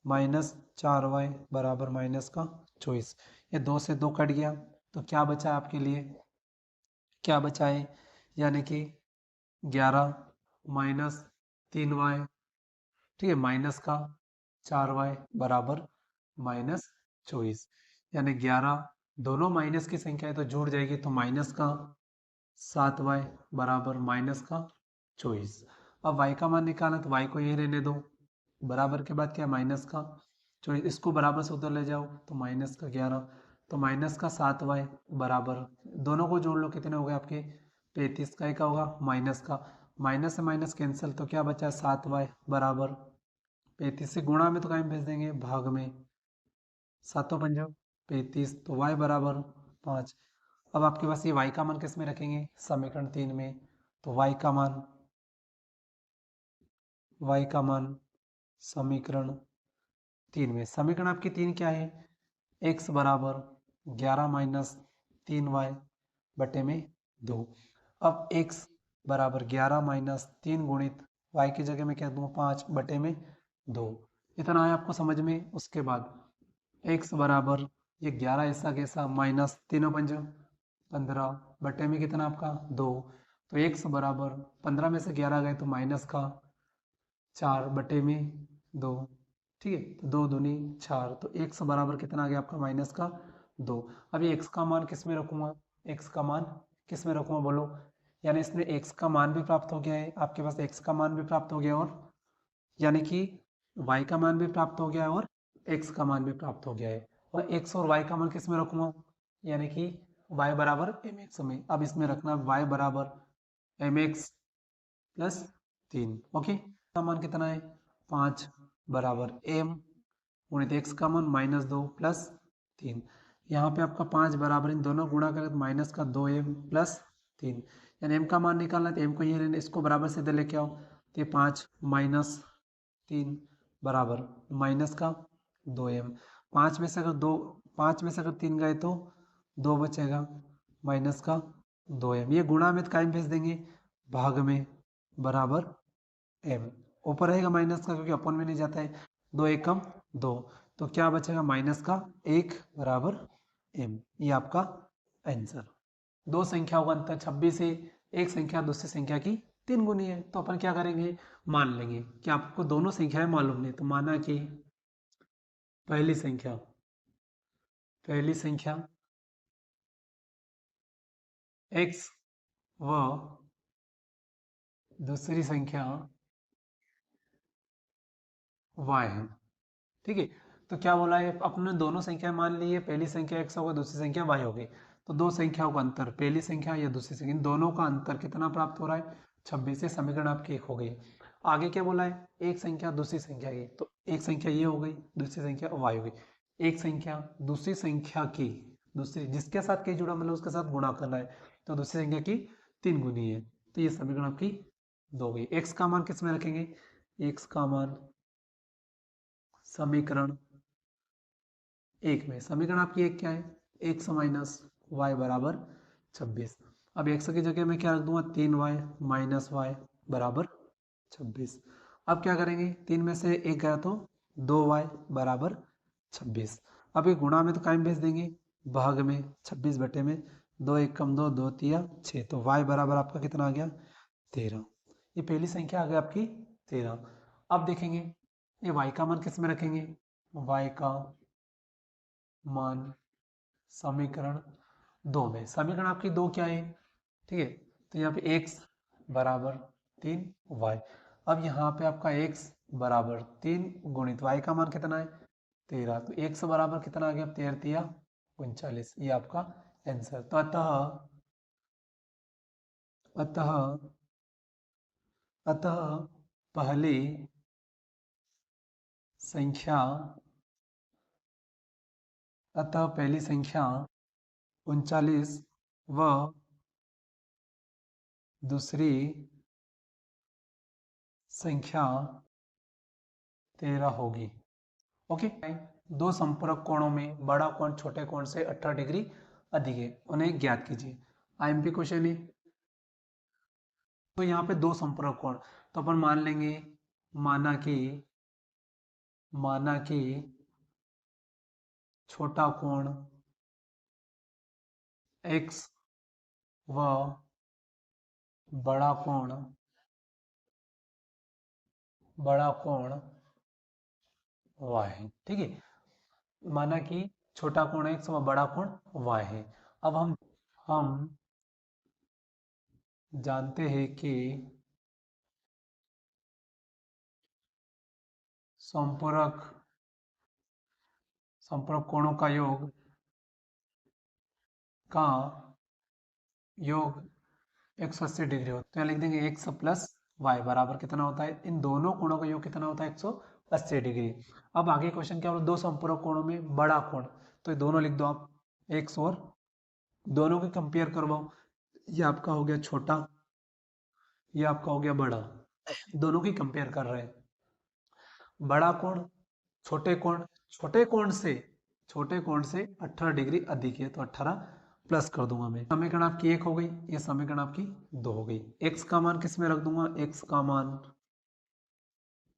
माइनस 4y बराबर माइनस का 24। ये 2 से 2 कट गया, तो क्या बचा आपके लिए, क्या बचा है, यानी कि 11 माइनस 3y, ठीक है, माइनस का 4y बराबर माइनस 24, यानी 11 दोनों माइनस की संख्या है तो जुड़ जाएगी, तो माइनस का 7y बराबर माइनस का 24। अब y का मान निकालना, तो y को ये रहने दो, बराबर के बाद क्या माइनस का 24, इसको बराबर से उधर ले जाओ तो माइनस का 11, तो माइनस का 7y बराबर, दोनों को जोड़ लो कितने हो गए आपके 35, का एक होगा माइनस का, माइनस से माइनस कैंसिल, तो क्या बचा 7y बराबर 35 से गुणा में तो कहीं भेज देंगे भाग में, 7 पंजा 35, तो y बराबर 5। अब आपके पास ये y का मान किस में रखेंगे, समीकरण 3 में, तो y का मान समीकरण 3 में। समीकरण आपकी 3 क्या है, x बराबर 11 माइनस 3y बटे में 2। अब x बराबर 11 माइनस 3 गुणित y की जगह में क्या दूँ 5 बटे में 2, इतना है आपको समझ में। उसके बाद x बराबर ये 11 ऐसा कैसा माइनस 3 पंज 15 बटे में कितना आपका 2, तो x बराबर 15 में से 11 गए तो माइनस का 4 बटे में 2, ठीक है, तो 2 दूनी 4, तो x बराबर कितना आ गया आपका माइनस का 2। अब ये x का मान किस में रखूँगा, x का मान किस में रखूँगा बोलो, यानी इसमें x का मान भी प्राप्त हो गया है, आपके पास x का मान भी प्राप्त हो गया, और यानी कि y का मान भी प्राप्त हो गया है और x का मान भी प्राप्त हो गया है। और x और y का मान किस में रखूंगा, यानी कि y बराबर mx में। अब इसमें रखना y बराबर mx प्लस 3। ओके, का मान कितना है 5 बराबर m गुणित x का मान -2 प्लस 3। यहाँ पे आपका 5 बराबर इन दोनों गुणा करें तो माइनस का 2m प्लस 3, यानी m का मान निकालना है तो m को यहीं रहने, इसको बराबर सीधे लेके आओ तो 5 माइनस 3 बराबर माइनस का 2m। 5 में से अगर 3 गए तो 2 बचेगा माइनस का 2m। ये गुणा में कायम भेज देंगे, भाग में बराबर m, ऊपर रहेगा माइनस का क्योंकि अपन में नहीं जाता है, 2 एकम 2, तो क्या बचेगा माइनस का 1 बराबर m। ये आपका आंसर। दो संख्याओं का अंतर 26 से एक संख्या दूसरी संख्या की 3 गुनी है, तो अपन क्या करेंगे, मान लेंगे कि आपको दोनों संख्याएं मालूम नहीं, तो माना कि पहली संख्या x व दूसरी संख्या y है। ठीक है, तो क्या बोला है, अपने दोनों संख्या मान ली है, पहली संख्या x होगा दूसरी संख्या y होगी, तो दो संख्याओं का अंतर, पहली संख्या या दूसरी संख्या, इन दोनों का अंतर कितना प्राप्त हो रहा है 26 से। समीकरण आपकी एक हो गई। आगे क्या बोला है, एक संख्या दूसरी संख्या की, तो एक संख्या ये हो गई, दूसरी संख्या y हो गई। एक संख्या दूसरी संख्या की, दूसरी जिसके साथ कहीं जुड़ा मतलब उसके साथ गुणा करना है, तो दूसरी संख्या की 3 गुनी है, तो ये समीकरण आपकी 2 हो गई। x का मान किस में रखेंगे, x का मान समीकरण 1 में। समीकरण आपकी एक क्या है, x माइनस वाई बराबर 26। अब x की जगह मैं क्या रख दूंगा, 3y माइनस वाई बराबर 26। अब क्या करेंगे, 3 में से 1 गया तो 2y बराबर 26। अब ये गुणा में तो कायम भेज देंगे, भाग में 26 बटे में 2 1 कम 2 2 3 6, तो y बराबर आपका कितना आ गया 13। ये पहली संख्या आ गई आपकी 13। अब देखेंगे ये y का मान किस में रखेंगे, y का मान समीकरण 2 में। समीकरण आपकी 2 क्या है, ठीक है, तो यहाँ पे x बराबर 3y। अब यहाँ पे आपका x बराबर 3 गुणित y का मान कितना है 13, तो x बराबर कितना आ गया 13 या 39, ये आपका आंसर। तो अतः पहली संख्या 39 व दूसरी संख्या 13 होगी। ओके, दो संपूरक कोणों में बड़ा कोण छोटे कोण से 18 डिग्री अधिक है, उन्हें ज्ञात कीजिए। आईएमपी क्वेश्चन है। तो यहाँ पे दो संपूरक कोण, तो अपन मान लेंगे, माना कि छोटा कोण x व बड़ा कोण y है। ठीक है, माना कि छोटा कोण x व बड़ा कोण y है। अब हम जानते हैं कि संपूरक कोणों का योग 180 डिग्री होता है, तो यहाँ लिख देंगे x प्लस वाई बराबर कितना होता है, इन दोनों कोणों का योग कितना होता है 180 डिग्री। अब आगे क्वेश्चन क्या बोला, दो संपूरक कोणों में बड़ा कोण, तो ये दोनों लिख दो आप, x और दोनों की कंपेयर करवाओ, ये आपका हो गया छोटा, ये आपका हो गया बड़ा, दोनों की कंपेयर कर रहे हैं। बड़ा कोण छोटे कोण से 18 डिग्री अधिक है, तो 18 प्लस कर दूंगा मैं। समीकरण आपकी 1 हो गई, ये समीकरण आपकी 2 हो गई। x का मान किस में रख दूंगा, x का मान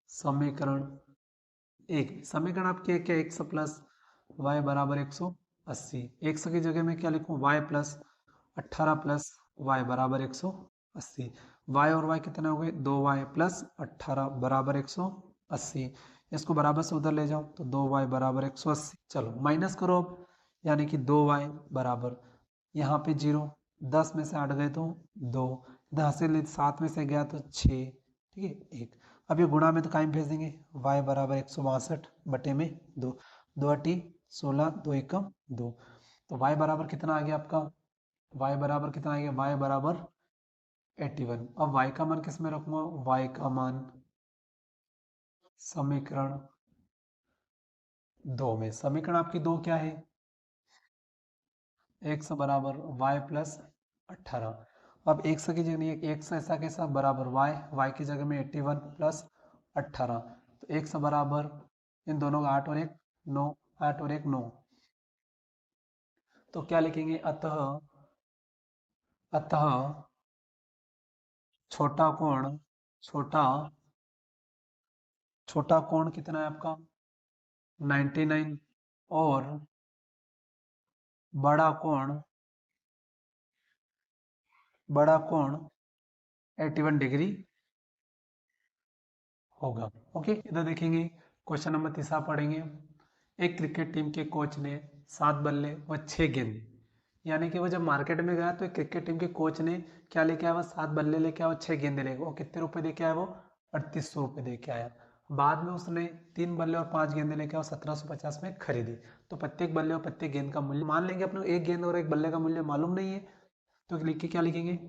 समीकरण 1, समीकरण आपकी एक क्या, x प्लस वाई बराबर 180। x की जगह में क्या लिखूं, y प्लस 18 प्लस वाई बराबर 180। y और y कितना हो गए, 2y प्लस 18 बराबर 180। इसको बराबर से उधर ले जाओ तो 2y बराबर 180। चलो माइनस करो अब, यानी कि 2y बराबर यहाँ पे 0, 10 में से 8 गए तो 2, 10 से 7 में से गया तो 6, ठीक है 1। अब ये गुणा में तो कायम भेज देंगे, y बराबर 162 बटे में 2, 2 अटी 16, 2 एकम 2, तो y बराबर कितना आ गया आपका, y बराबर कितना आ गया, y बराबर 81। अब y का मान किस में रखूंगा, y का मान समीकरण 2 में। समीकरण आपकी 2 क्या है, x बराबर y प्लस 18। अब x की जगह नहीं है, x ऐसा कैसा बराबर y की जगह में 81 प्लस 18, तो x बराबर इन दोनों का 8 और 1 9, 8 और 1 9, तो क्या लिखेंगे, अतः अतः छोटा कोण छोटा छोटा कोण कितना है आपका 99, और बड़ा कोण 81 डिग्री होगा। ओके, इधर देखेंगे क्वेश्चन नंबर 3 पढ़ेंगे। एक क्रिकेट टीम के कोच ने 7 बल्ले व 6 गेंद, यानी कि वो जब मार्केट में गया तो एक क्रिकेट टीम के कोच ने क्या लेके आया, वो 7 बल्ले लेके आया, 6 गेंदे लेके, वो कितने रुपए दे के आया, वो 3800 रुपये दे के आया। बाद में उसने 3 बल्ले और 5 गेंदे लेके आया, 1750 में खरीदी। तो प्रत्येक बल्ले और प्रत्येक गेंद का मूल्य मान लेंगे अपने, एक गेंद और एक बल्ले का मूल्य मालूम नहीं है, तो लिख के क्या लिखेंगे,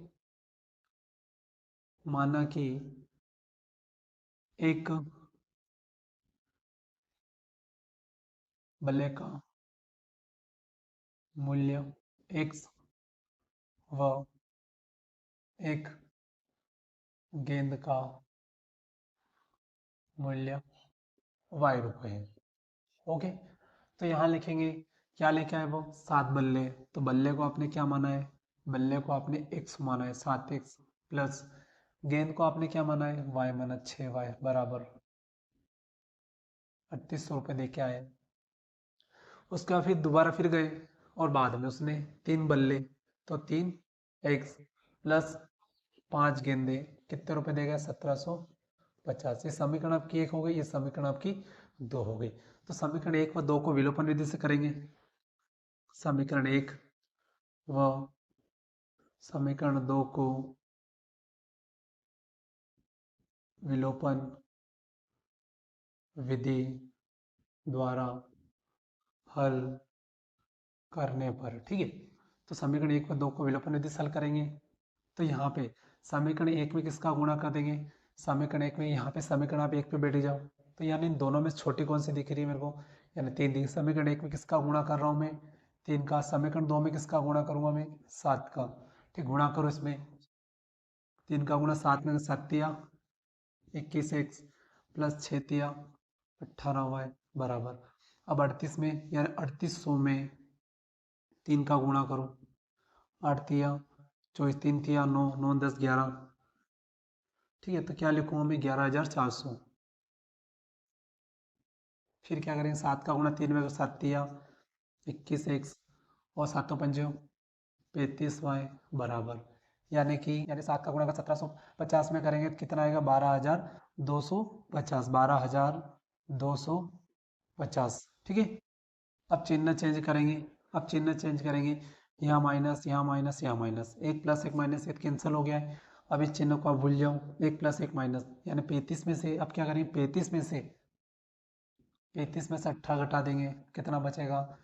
माना कि एक बल्ले का मूल्य x व एक गेंद का मूल्य y रुपए है। ओके, तो यहाँ लिखेंगे क्या लेके आए वो 7 बल्ले, तो बल्ले को आपने क्या माना है, बल्ले को आपने x माना है 7x, प्लस गेंद को आपने क्या माना है y माना 6y, बराबर 3800 रुपये दे के आए। उसके बाद फिर दोबारा फिर गए, और बाद में उसने 3 बल्ले, तो 3x प्लस 5 गेंदे, कितने रुपए देगा 1750। ये समीकरण आपकी 1 हो गई, ये समीकरण आपकी 2 हो गई। तो समीकरण 1 व 2 को विलोपन विधि से करेंगे, समीकरण 1 व समीकरण 2 को विलोपन विधि द्वारा हल करने पर, ठीक है। तो समीकरण 1 व 2 को विलोपन विधि से हल करेंगे, तो यहाँ पे समीकरण 1 में किसका गुणा कर देंगे, समीकरण 1 में यहाँ पे समीकरण आप 1 पे बैठ जाओ, तो यानी इन दोनों में छोटी कौन सी दिख रही है मेरे को, यानी 3 दिख, समीकरण 1 में किसका गुणा कर रहा हूँ मैं 3 का, समीकरण 2 में किसका गुणा करूंगा मैं 7 का, ठीक, गुणा करो इसमें, 3 का गुणा 7 में 7 21x प्लस 6 18y, बराबर। अब 38 में यानी 3800 में 3 का गुणा करो, 8 24, 3 9, 9 10 11, ठीक है, तो क्या लिखूंगा मैं 11400। फिर क्या करेंगे 7 का गुणा 3 में, 7 21x और 7 पंजे 35y, बराबर, यानी 7 का गुणा का 1750 में करेंगे तो कितना आएगा 12250, 12250, ठीक है। अब चिन्ह चेंज करेंगे, यहाँ माइनस यहाँ माइनस यहाँ माइनस, एक प्लस एक माइनस एक कैंसिल हो गया है। अब इस चिन्ह को आप भूल जाओ, एक प्लस एक माइनस, यानी 35 में से अब क्या करेंगे 35 में से 18 घटा देंगे, कितना बचेगा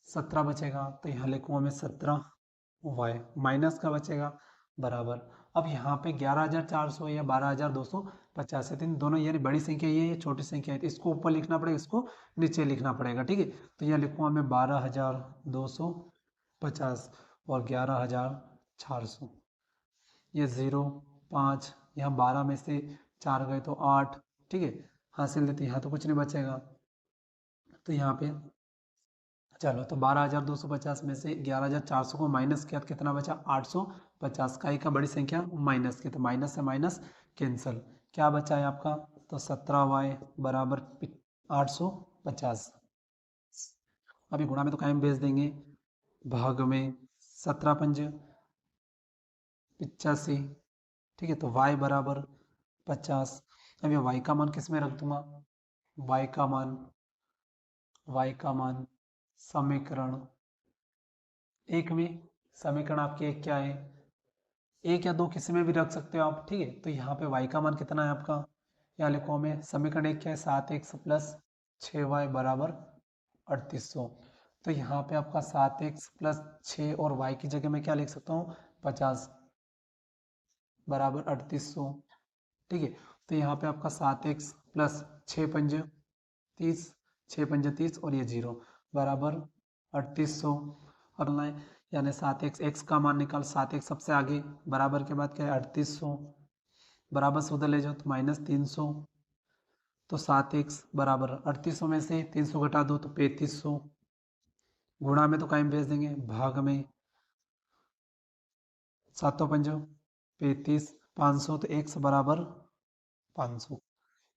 17 बचेगा, तो यहाँ लिखूंगा मैं 17y, माइनस का बचेगा, बराबर। अब यहाँ पे 11400 या 12250 है, तो इन दोनों यानी बड़ी संख्या ये छोटी संख्या है, तो इसको ऊपर लिखना पड़ेगा, इसको नीचे लिखना पड़ेगा, ठीक है। तो यहाँ लिखूंगा मैं 12250 और 11400, ये 0 5, यहाँ 12 में से 4 गए तो 8, ठीक है, हासिल लेते यहाँ तो कुछ नहीं बचेगा, तो यहाँ पे चलो, तो 12250 में से 11400 को माइनस किया तो कितना बचा 850, का एक का बड़ी संख्या माइनस की, तो माइनस से माइनस कैंसल, क्या बचा है आपका, तो 17y बराबर 850। अभी गुणा में तो कायम भेज देंगे, भाग में 17 पंज 85, ठीक है, तो y बराबर 50। अब ये y का मान किस में रख दूंगा, y का मान समीकरण 1 में समीकरण आपकी एक क्या है, एक या दो किसी में भी रख सकते हो आप, ठीक है। तो यहाँ पे y का मान कितना है आपका, यहाँ लिखो हमें समीकरण एक क्या है, 7x प्लस 6y बराबर 3800। तो यहाँ पे आपका 7x प्लस 6 और y की जगह मैं क्या लिख सकता हूँ 50 बराबर 3800, ठीक है। तो यहाँ पे आपका 7x प्लस 6 पंजे 30, 6 पंजे 30 और ये 0 बराबर 3800 और लाए, यानी 7x, x का मान निकाल, 7x सबसे आगे बराबर के बाद क्या है 3800, बराबर से उधर ले जाओ तो -300, तो 7x बराबर 3800 में से 300 घटा दो तो 3500, गुणा में तो कायम भेज देंगे, भाग में 7 पंजो 35, 500 तो x बराबर 500,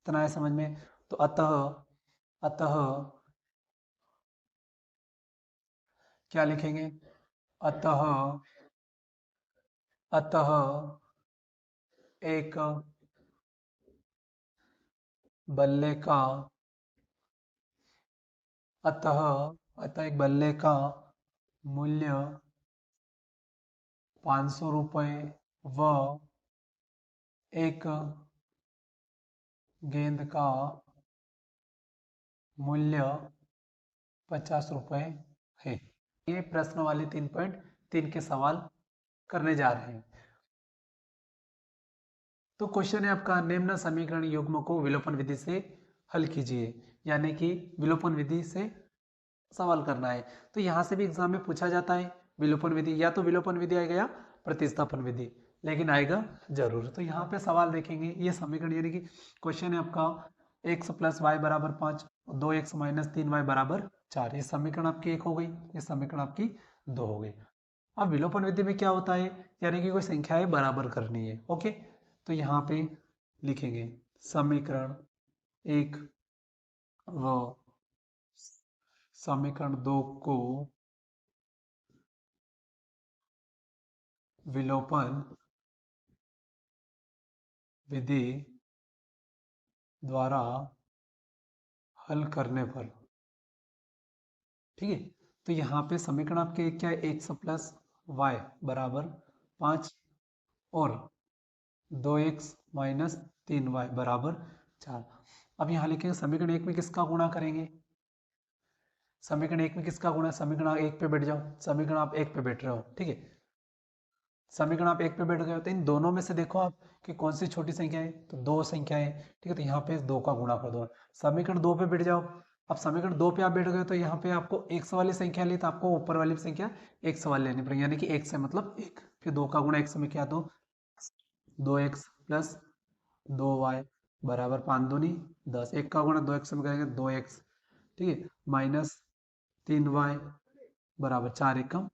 इतना है समझ में। तो अतः अतः क्या लिखेंगे, अतः अतः एक बल्ले का अतः अतः एक बल्ले का मूल्य 500 रुपये व एक गेंद का मूल्य 50 रुपये है। ये प्रश्न वाले 3.3 के सवाल करने जा रहे हैं। तो क्वेश्चन है आपका, निम्न समीकरण युग्म को विलोपन विधि से हल कीजिए, यानी कि विलोपन विधि से सवाल करना है। तो यहाँ से भी एग्जाम में पूछा जाता है विलोपन विधि, या तो विलोपन विधि आएगा या प्रतिस्थापन विधि, लेकिन आएगा जरूर। तो यहाँ पे सवाल देखेंगे, ये समीकरण यानी कि क्वेश्चन है आपका x प्लस वाई बराबर 5, 2x माइनस 3y बराबर 4, ये समीकरण आपकी एक हो गई, ये समीकरण आपकी दो हो गई। अब विलोपन विधि में क्या होता है, यानी कि कोई संख्याएं बराबर करनी है, ओके। तो यहाँ पे लिखेंगे समीकरण एक व समीकरण दो को विलोपन विधि द्वारा हल करने पर, ठीक है। तो यहाँ पे समीकरण आपके क्या है, x प्लस वाई बराबर 5 और 2x माइनस 3y बराबर 4। अब यहाँ लिखेंगे समीकरण एक में किसका गुणा करेंगे, समीकरण एक में किसका गुणा, समीकरण एक पे बैठ जाओ, समीकरण आप एक पे बैठ रहे हो, ठीक है। समीकरण आप एक पे बैठ गए हो, तो इन दोनों में से देखो आप कि कौन सी छोटी संख्या है, तो दो संख्या है, ठीक है। तो यहाँ पे दो का गुणा कर दो, समीकरण दो पे बैठ जाओ। अब समीकरण दो पे आप बैठ गए तो यहाँ पे आपको x वाली संख्या ली, तो आपको ऊपर वाली संख्या x वाली लेनी पड़ेगी, यानी कि x है मतलब एक, फिर दो का गुणा x में क्या, दो 2x प्लस 2y बराबर 5 दूनी 10, एक का गुणा 2x में करेंगे 2x, ठीक है, माइनस 3y बराबर 4 एकम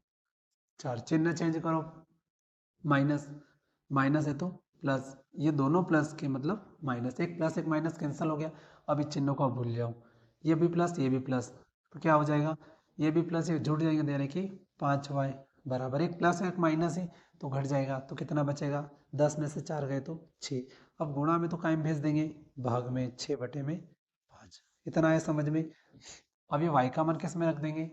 4, चिन्ह चेंज करो, माइनस माइनस है तो प्लस, ये दोनों प्लस के मतलब माइनस, एक प्लस एक माइनस कैंसिल हो गया। अब इस चिन्हों को भूल जाओ, ये भी प्लस ये भी प्लस, तो क्या हो जाएगा, ये भी प्लस ये जुड़ जाएंगे, यानी कि 5y बराबर, एक प्लस एक माइनस है तो घट जाएगा, तो कितना बचेगा, 10 में से 4 गए तो 6। अब गुणा में तो कायम भेज देंगे, भाग में 6/5, इतना है समझ में। अब ये y का मान किस में रख देंगे,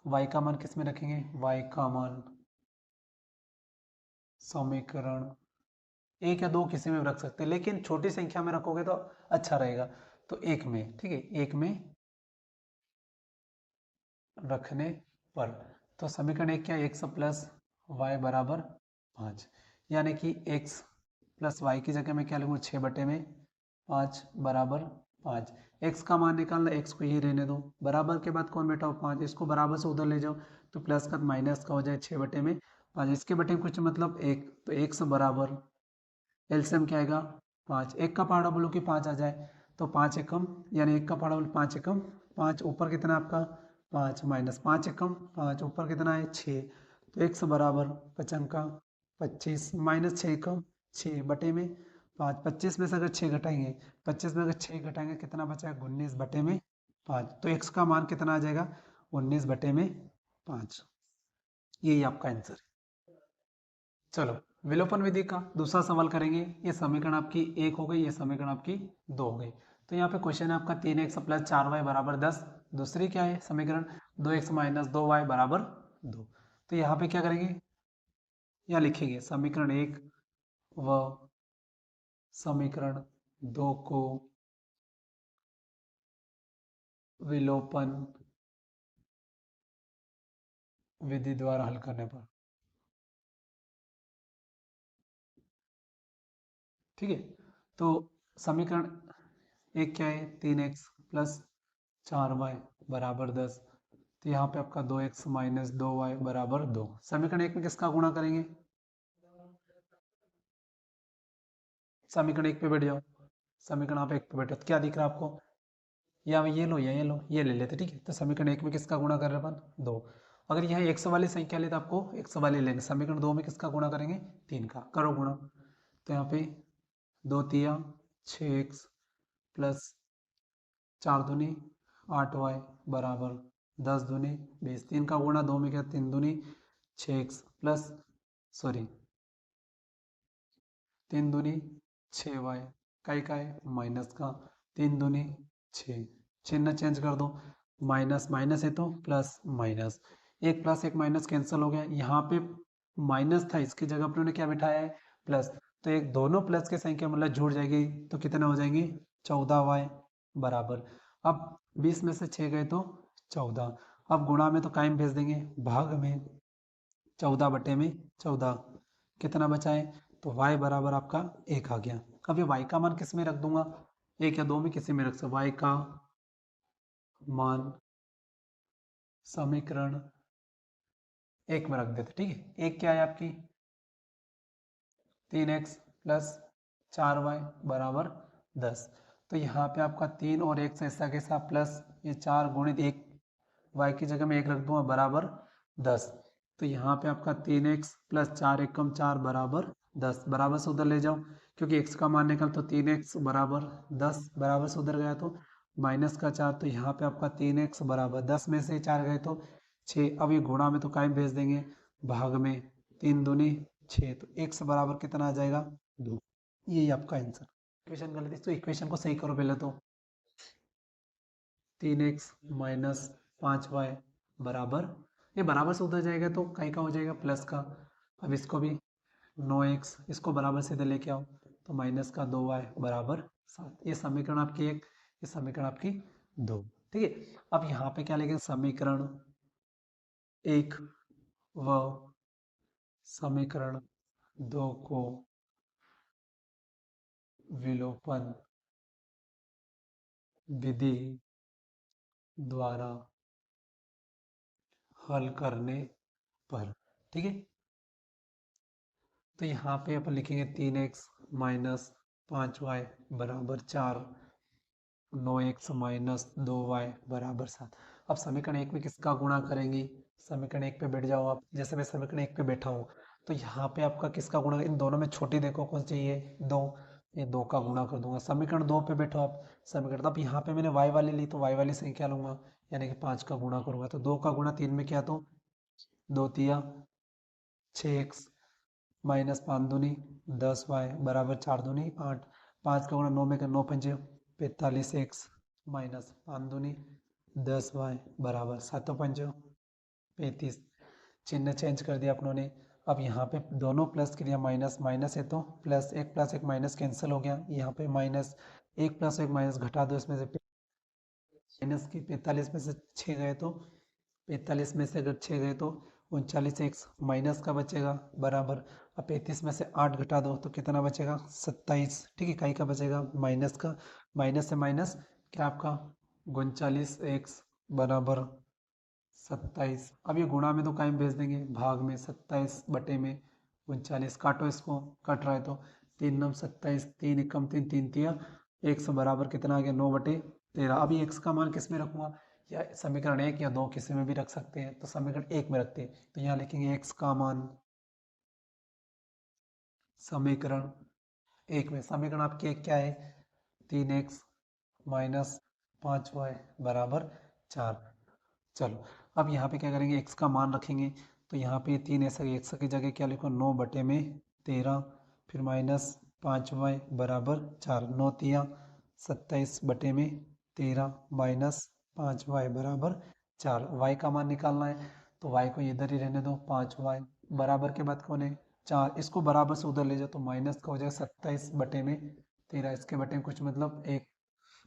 y का मान किस में रखेंगे, y का मान समीकरण एक या दो किसी में भी रख सकते हैं, लेकिन छोटी संख्या में रखोगे तो अच्छा रहेगा, तो एक में, ठीक है, एक में रखने पर। तो समीकरण एक क्या है, x प्लस वाई बराबर 5, यानी कि x प्लस वाई की जगह में क्या लिखूँ 6/5 बराबर 5, x का मान निकालना, x को ही रहने दो, बराबर के बाद कौन बैठा हो 5, इसको बराबर से उधर ले जाओ तो प्लस का माइनस का हो जाए 6/5, इसके बटे में कुछ मतलब एक, तो x बराबर एलसीएम क्या आएगा 5, एक का पहाड़ा बोलो कि 5 आ जाए, तो 5 एकम, यानी एक का पहाड़ा बोलो 5 एकम 5, ऊपर कितना आपका 5 माइनस 5 एकम 5, ऊपर कितना है 6, तो x बराबर 5 25 माइनस 6 एकम 6 बटे में 5, 25 में से अगर 6 घटाएंगे, 25 में अगर 6 घटाएंगे कितना बचेगा 19/5, तो x का मान कितना आ जाएगा 19/5, यही आपका आंसर है। चलो विलोपन विधि का दूसरा सवाल करेंगे, ये समीकरण आपकी एक हो गई, ये समीकरण आपकी दो हो गई। तो यहाँ पे क्वेश्चन है आपका 3x प्लस 4y बराबर 10, दूसरी क्या है समीकरण 2x माइनस 2y बराबर 2। तो यहाँ पे क्या करेंगे, यहाँ लिखेंगे समीकरण 1 व समीकरण 2 को विलोपन विधि द्वारा हल करने पर, ठीक है। तो समीकरण एक क्या है, 3x प्लस 4y बराबर 10। तो यहाँ पे आपका 2x माइनस 2y बराबर 2। समीकरण एक में किसका गुणा करेंगे, समीकरण एक पे बैठ जाओ, समीकरण आप एक पे बैठो तो क्या दिख रहा है आपको, या ये लो या ये लो, ये ले लेते, ठीक है। तो समीकरण एक में किसका गुणा कर रहे हैं अपन, 2। अगर यहाँ x वाली संख्या ले तो आपको x वाली लेंगे, समीकरण 2 में किसका गुणा करेंगे, 3 का, करो गुणा। तो यहाँ पे 2 तिया 6x प्लस 4 दूनी 8y बराबर 10 दूनी 20, 3 का गुणा 2 में क्या, 3 दूनी 6x प्लस सॉरी 3 दूनी 6y का है माइनस का, 3 दूनी 6, चिन्ह चेंज कर दो, माइनस माइनस है तो प्लस माइनस, एक प्लस एक माइनस कैंसिल हो गया, यहाँ पे माइनस था इसकी जगह पर उन्होंने क्या बिठाया है, प्लस। तो एक दोनों प्लस की संख्या मतलब जुड़ जाएगी तो कितना हो जाएंगे, 14y बराबर। अब 20 में से 6 गए तो 14, अब गुणा में तो कायम भेज देंगे, भाग में 14 बटे में 14, कितना बचा है, तो y बराबर आपका 1 आ गया। अब ये y का मान किस में रख दूंगा, 1 या 2 में किसी में रख सकते, y का मान समीकरण 1 में रख देते, ठीक है। एक क्या है आपकी 3x प्लस 4y बराबर 10। तो यहाँ पे आपका 3 और 1 से ऐसा कैसा प्लस, ये 4 गुणित 1, y की जगह में 1 रख दूंगा बराबर 10। तो यहाँ पे आपका 3x प्लस 4 एकम 4 बराबर 10, बराबर से उधर ले जाओ क्योंकि x का मान निकल, तो 3x बराबर 10, बराबर से उधर गया तो माइनस का 4, तो यहाँ पे आपका 3x बराबर 10 में से 4 गए तो 6। अब ये गुणा में तो कायम भेज देंगे, भाग में 3 दूनी 6, तो x बराबर कितना आ जाएगा, 2। यही आपका आंसर। इक्वेशन गलत है तो इक्वेशन को सही करो पहले, तो 3x माइनस 5y बराबर, ये बराबर से उधर जाएगा तो कहीं का हो जाएगा प्लस का। अब इसको भी 9x, इसको बराबर से इधर लेके आओ तो माइनस का 2y बराबर 7। ये समीकरण आपकी 1, ये समीकरण आपकी 2, ठीक है। अब यहाँ पे क्या लिखेंगे, समीकरण 1 व समीकरण 2 को विलोपन विधि द्वारा हल करने पर, ठीक है। तो यहाँ पे अपन लिखेंगे 3x माइनस 5y बराबर 4, 9x माइनस 2y बराबर 7। अब समीकरण 1 में किसका गुणा करेंगे, समीकरण 1 पे बैठ जाओ आप, जैसे मैं समीकरण 1 पे बैठा हूँ तो यहाँ पे आपका किसका गुणा, इन दोनों में छोटी देखो कौन सी है, 2, ये 2 का गुणा कर दूंगा। समीकरण 2 पे बैठो आप, समीकरण, अब यहाँ पे मैंने y वाली ली तो y वाली संख्या लूंगा, यानी कि 5 का गुणा करूंगा, तो 2 का गुणा 3 में क्या, तो 2 तिया 6x माइनस 5 दूनी 10y बराबर 4 दूनी 8, 5 का गुणा 9 में, 9 पंजे 45x माइनस 5 दूनी 10y बराबर 7 पंजो 35, चिन्ह चेंज कर दिया अपनों ने। अब यहाँ पे दोनों प्लस के लिए माइनस माइनस है तो प्लस, एक प्लस एक माइनस कैंसिल हो गया, यहाँ पे माइनस, एक प्लस एक माइनस घटा दो, इसमें से माइनस की 45 में से 6 गए तो 45 में से अगर 6 गए तो 39x माइनस का बचेगा बराबर, अब 35 में से 8 घटा दो तो कितना बचेगा, 27, ठीक है। कहीं का बचेगा माइनस का, माइनस से माइनस क्या आपका 39x बराबर 27। अब ये गुणा में तो कायम भेज देंगे, भाग में 27 बटे में 39, काटो इसको, कट रहा है तो 3 9 27, 3 एकम 3, 3 तिया 100 बराबर कितना आ गया, 9 बटे 13। अब ये x का मान किस में रखूंगा, या समीकरण 1 या 2 किसी में भी रख सकते हैं, तो समीकरण 1 में रखते हैं, तो यहाँ लिखेंगे x का मान समीकरण 1 में, समीकरण आपकी एक क्या है, 3x माइनस 5y बराबर 4। चलो अब यहाँ पे क्या करेंगे, x का मान रखेंगे, तो यहाँ पे 3 ऐसा, x की जगह क्या लिखो, 9 बटे में 13, फिर माइनस 5y बराबर 4, 9 तिया 27 बटे में 13 माइनस 5y बराबर 4, y का मान निकालना है। तो y को इधर ही रहने दो, 5y बराबर के बाद कौन है 4, इसको बराबर से उधर ले जाओ तो माइनस का हो जाएगा 27 बटे में 13, इसके बटे में कुछ मतलब 1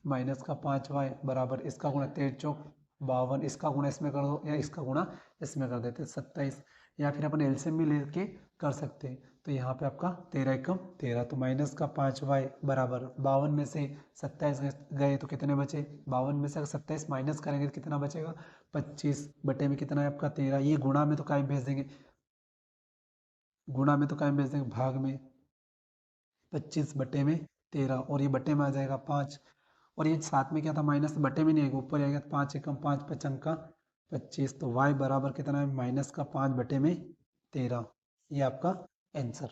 माइनस का 5y बराबर इसका गुणा 13 चौक 52, इसका गुणा इसमें कर दो या इसका गुणा इसमें कर देते 27, या फिर अपन एलसीएम भी लेके कर सकते हैं। तो यहाँ पे आपका 13 एकम 13, तो माइनस का 5y बराबर 52 में से 27 गए तो कितने बचे, 52 में से अगर 27 माइनस करेंगे तो कितना बचेगा 25 बटे में कितना है आपका 13, ये गुणा में तो कायम भेज देंगे, गुणा में तो कायम भेज देंगे, भाग में 25 बटे में 13 और ये बटे में आ जाएगा 5, और ये साथ में क्या था माइनस बटे में नहीं आएगा, ऊपर आएगा 5 एकम 5 पचंका 25, तो y बराबर कितना है माइनस का 5 बटे में 13, ये आपका आंसर।